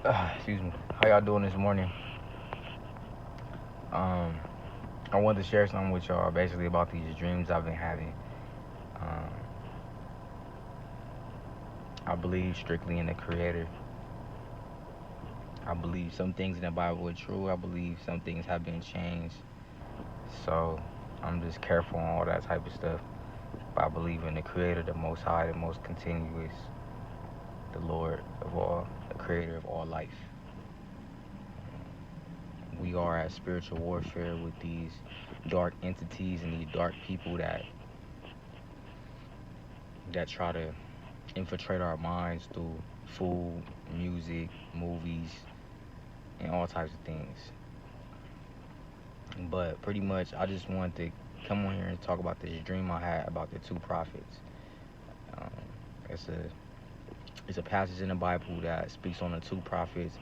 Excuse me. How y'all doing this morning? Um, I wanted to share something with y'all basically about these dreams I've been having. Um, I believe strictly in the Creator. I believe some things in the Bible are true. I believe some things have been changed. So I'm just careful on all that type of stuff. But I believe in the Creator, the Most High, the Most Continuous, the Lord of all, the Creator of all life. We are at spiritual warfare with these dark entities and these dark people that try to infiltrate our minds through food, music, movies, and all types of things. But pretty much, I just wanted to come on here and talk about this dream I had about the two prophets. Um, it's a it's a passage in the Bible that speaks on the two prophets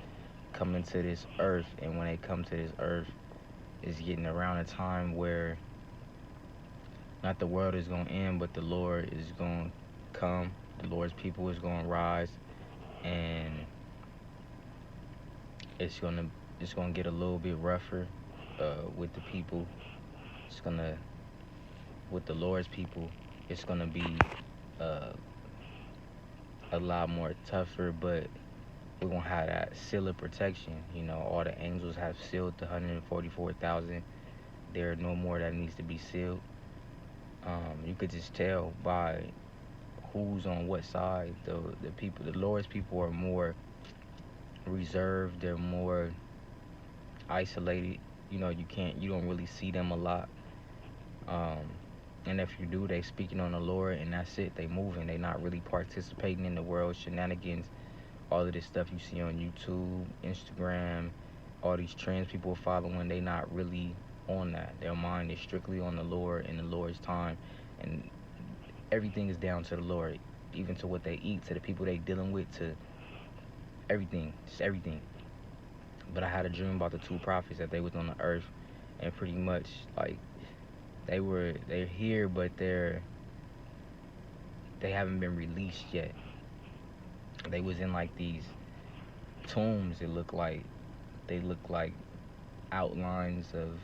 coming to this earth, and when they come to this earth, it's getting around a time where not the world is gonna end, but the Lord is gonna come. The Lord's people is gonna rise, and it's gonna it's gonna get a little bit rougher with the people. It's gonna with the Lord's people. It's gonna be uh, a lot more tougher, but we're gonna have that seal of protection. You know, all the angels have sealed the 144,000. There are no more that needs to be sealed. You could just tell by who's on what side. The people, the Lord's people, are more reserved. They're more isolated. You know, you don't really see them a lot. Um, and if you do, they speaking on the Lord, and that's it. They moving. They not really participating in the world shenanigans. All of this stuff you see on YouTube, Instagram, all these trends people are following. They not really on that. Their mind is strictly on the Lord and the Lord's time, and everything is down to the Lord, even to what they eat, to the people they dealing with, to everything, just everything. But I had a dream about the two prophets that they was on the earth, and pretty much like they're here, but they haven't been released yet. They was in like these tombs. They look like outlines of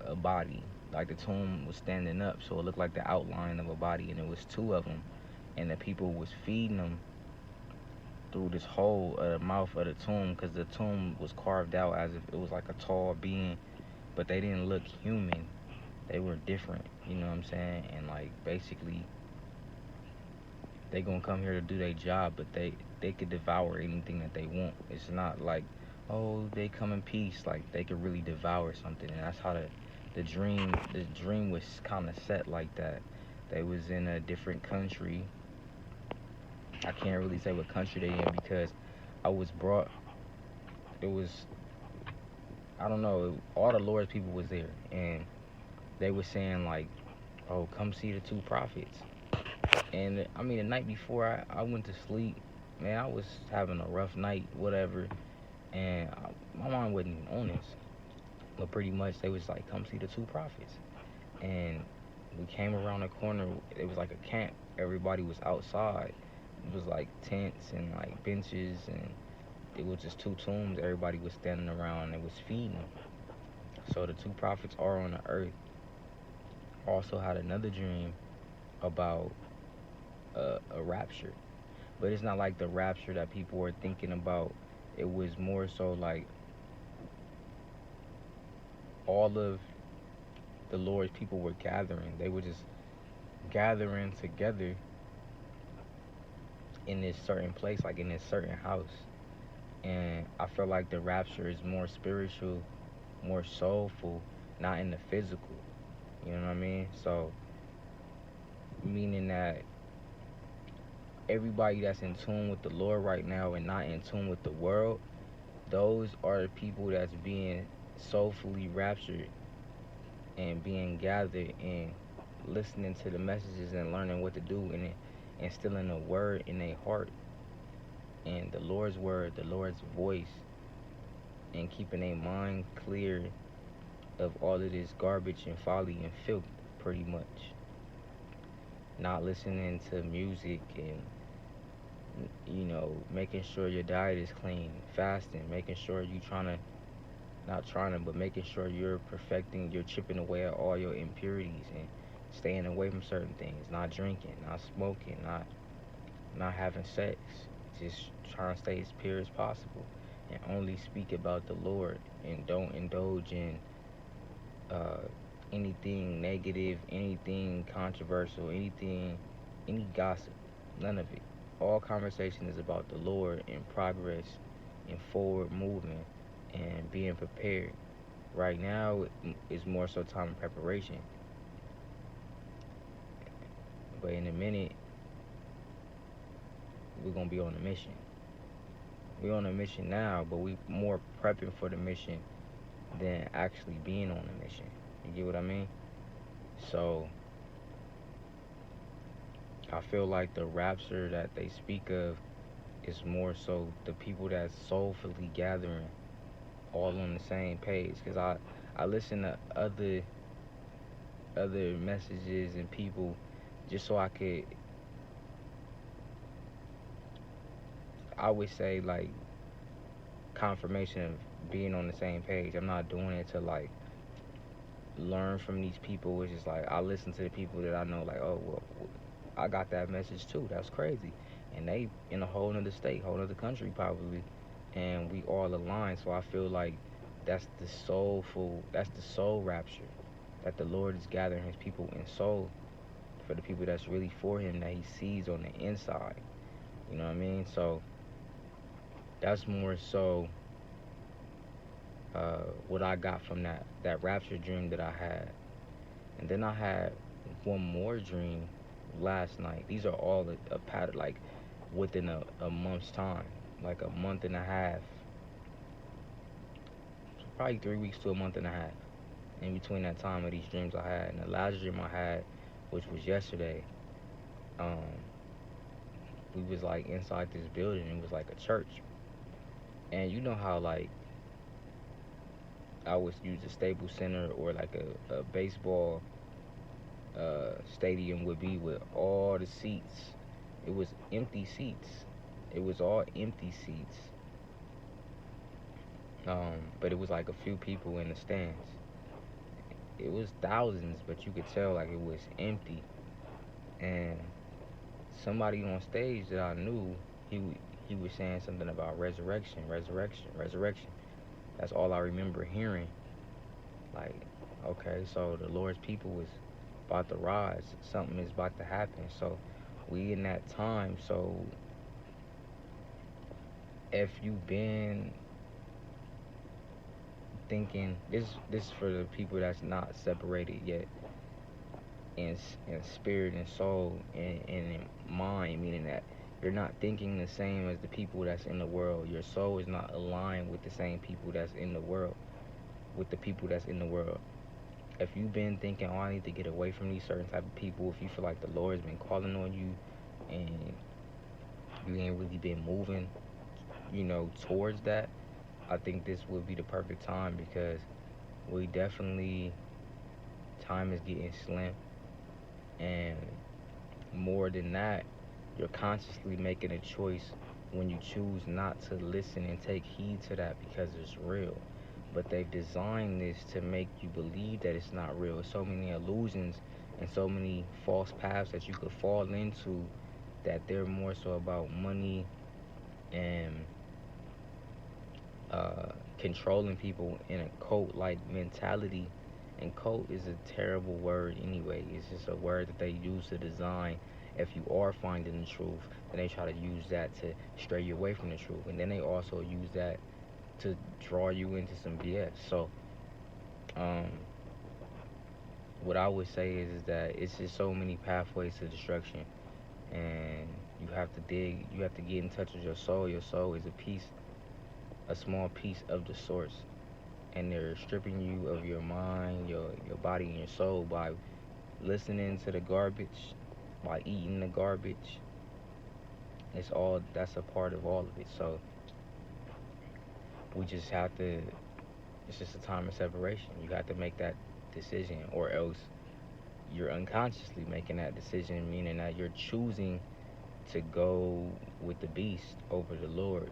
a body. Like the tomb was standing up, so it looked like the outline of a body, and it was two of them. And the people was feeding them through this hole of the mouth of the tomb, because the tomb was carved out as if it was like a tall being, but they didn't look human. They were different, you know what I'm saying? And like basically they gonna come here to do their job, but they could devour anything that they want. It's not like, oh, they come in peace. Like they could really devour something, and that's how the dream was kind of set like that. They was in a different country. I can't really say what country they in because I was brought. It was, I don't know. All the Lord's people was there, and they were saying like, oh, come see the two prophets. And I mean, the night before I went to sleep, man, I was having a rough night, whatever, and my mind wasn't even on this. But pretty much they was like, come see the two prophets. And we came around the corner. It was like a camp. Everybody was outside. It was like tents and like benches, and it was just two tombs. Everybody was standing around and it was feeding them. So the two prophets are on the earth. Also had another dream about a rapture, but it's not like the rapture that people were thinking about. It was more so like all of the Lord's people were gathering. They were just gathering together in this certain place, like in this certain house. And I feel like the rapture is more spiritual, more soulful, not in the physical. You know what I mean? So, meaning that everybody that's in tune with the Lord right now and not in tune with the world, those are the people that's being soulfully raptured and being gathered and listening to the messages and learning what to do and instilling a word in their heart and the Lord's word, the Lord's voice, and keeping their mind clear of all of this garbage and folly and filth, pretty much. Not listening to music and Making sure your diet is clean, fasting, making sure you trying to, not trying to, but making sure you're perfecting, you're chipping away at all your impurities and staying away from certain things, not drinking, not smoking, not having sex, just trying to stay as pure as possible and only speak about the Lord and don't indulge in uh, anything negative, anything controversial, any gossip, none of it. All conversation is about the Lord and progress and forward movement and being prepared. Right now is more so time of preparation, but in a minute we're gonna be on a mission. We're on a mission now, but we more prepping for the mission than actually being on the mission. You get what I mean? So I feel like the rapture that they speak of is more so the people that's soulfully gathering all on the same page. Cause I listen to other messages and people just so I would say like confirmation of being on the same page. I'm not doing it to like learn from these people. It's just like I listen to the people that I know like, oh well, I got that message too. That's crazy. And they in a whole nother state, whole nother country probably, and we all aligned. So I feel like that's the soul rapture, that the Lord is gathering his people in soul for the people that's really for him, that he sees on the inside. You know what I mean? So that's more so what I got from that rapture dream that I had. And then I had one more dream last night. These are all a pattern, like within a month's time, like a month and a half, probably 3 weeks to a month and a half. In between that time of these dreams I had, and the last dream I had, which was yesterday, um, we was like inside this building. It was like a church, and you know how like I would use a Staples Center or like a baseball stadium would be with all the seats. It was empty seats. It was all empty seats. But it was like a few people in the stands. It was thousands, but you could tell like it was empty. And somebody on stage that I knew, he was saying something about resurrection, resurrection, resurrection. That's all I remember hearing. Like, okay, so the Lord's people was about to rise. Something is about to happen. So we in that time. So if you've been thinking this is for the people that's not separated yet in spirit and soul and in mind, meaning that you're not thinking the same as the people that's in the world. Your soul is not aligned with the same people that's in the world, with the people that's in the world. If you've been thinking, oh, I need to get away from these certain type of people, if you feel like the Lord's been calling on you and you ain't really been moving, towards that, I think this would be the perfect time because we definitely, time is getting slim. And more than that, you're consciously making a choice when you choose not to listen and take heed to that because it's real. But they've designed this to make you believe that it's not real. So many illusions and so many false paths that you could fall into, that they're more so about money and controlling people in a cult like mentality. And cult is a terrible word anyway. It's just a word that they use to design. If you are finding the truth, then they try to use that to stray you away from the truth. And then they also use that to draw you into some BS. So, um, what I would say is that it's just so many pathways to destruction. And you have to get in touch with your soul. Your soul is a small piece of the source, and they're stripping you of your mind, your body, and your soul by listening to the garbage, by eating the garbage. That's a part of all of it. So we just have to. It's just a time of separation. You have to make that decision, or else you're unconsciously making that decision, meaning that you're choosing to go with the beast over the Lord,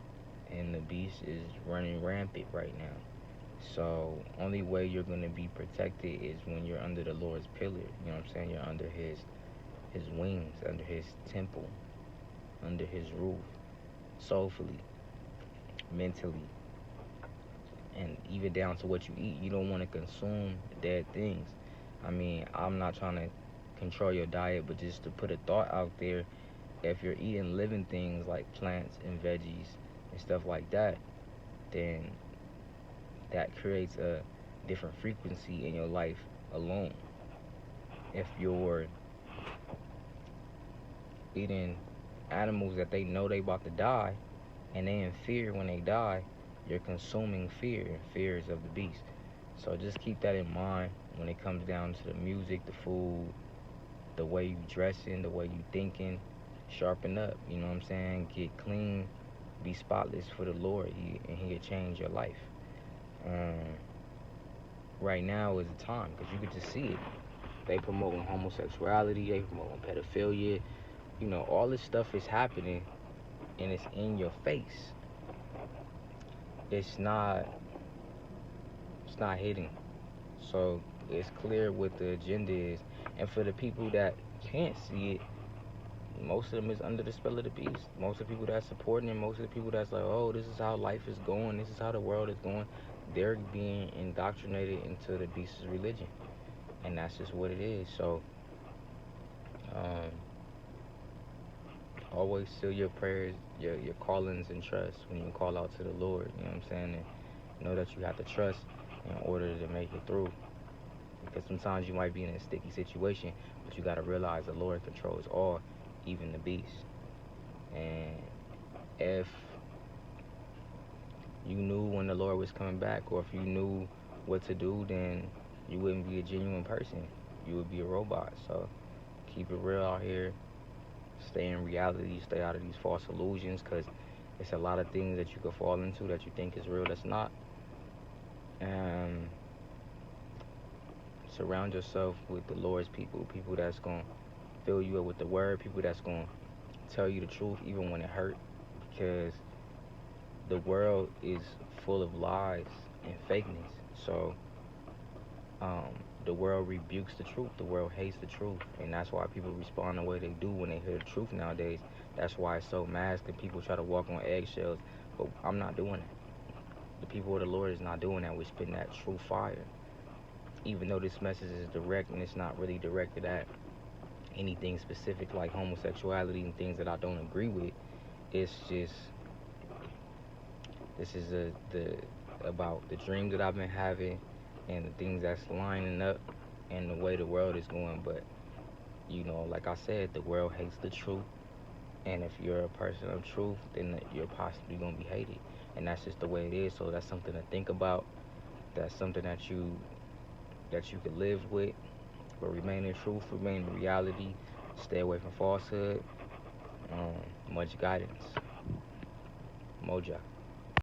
and the beast is running rampant right now. So only way you're gonna be protected is when you're under the Lord's pillar. You know what I'm saying? You're under his wings, under his temple, under his roof, soulfully, mentally, and even down to what you eat. You don't want to consume dead things. I mean, I'm not trying to control your diet, but just to put a thought out there, if you're eating living things like plants and veggies and stuff like that, then that creates a different frequency in your life alone. If you're eating animals that they know they about to die and they in fear when they die, you're consuming fear, and fear is of the beast. So just keep that in mind when it comes down to the music, the food, the way you dressing, the way you thinking. Sharpen up, you know what I'm saying? Get clean, be spotless for the Lord, and He'll change your life. Um, right now is the time, because you can just see it. They promoting homosexuality, they promoting pedophilia. You know, all this stuff is happening, and it's in your face. It's not hidden. So it's clear what the agenda is. And for the people that can't see it, most of them is under the spell of the beast. Most of the people that's supporting it, most of the people that's like, oh, this is how life is going, this is how the world is going, they're being indoctrinated into the beast's religion. And that's just what it is. So um, always seal your prayers, your callings and trust when you call out to the Lord. You know what I'm saying? And know that you have to trust in order to make it through. Because sometimes you might be in a sticky situation, but you got to realize the Lord controls all, even the beast. And if you knew when the Lord was coming back, or if you knew what to do, then you wouldn't be a genuine person. You would be a robot. So keep it real out here. Stay in reality. Stay out of these false illusions, because it's a lot of things that you could fall into that you think is real that's not. And surround yourself with the Lord's people, people that's going to fill you up with the word, people that's going to tell you the truth even when it hurt, because the world is full of lies and fakeness. So the world rebukes the truth. The world hates the truth, and that's why people respond the way they do when they hear the truth nowadays. That's why it's so masked and people try to walk on eggshells. But I'm not doing it. The people of the Lord is not doing that. We're spitting that true fire. Even though this message is direct and it's not really directed at anything specific like homosexuality and things that I don't agree with, it's just, this is about the dream that I've been having and the things that's lining up and the way the world is going. But you know, like I said, the world hates the truth, and if you're a person of truth, then you're possibly gonna be hated, and that's just the way it is. So that's something to think about. That's something that you could live with, but remain in truth, remain in reality, stay away from falsehood. Much guidance. Moja.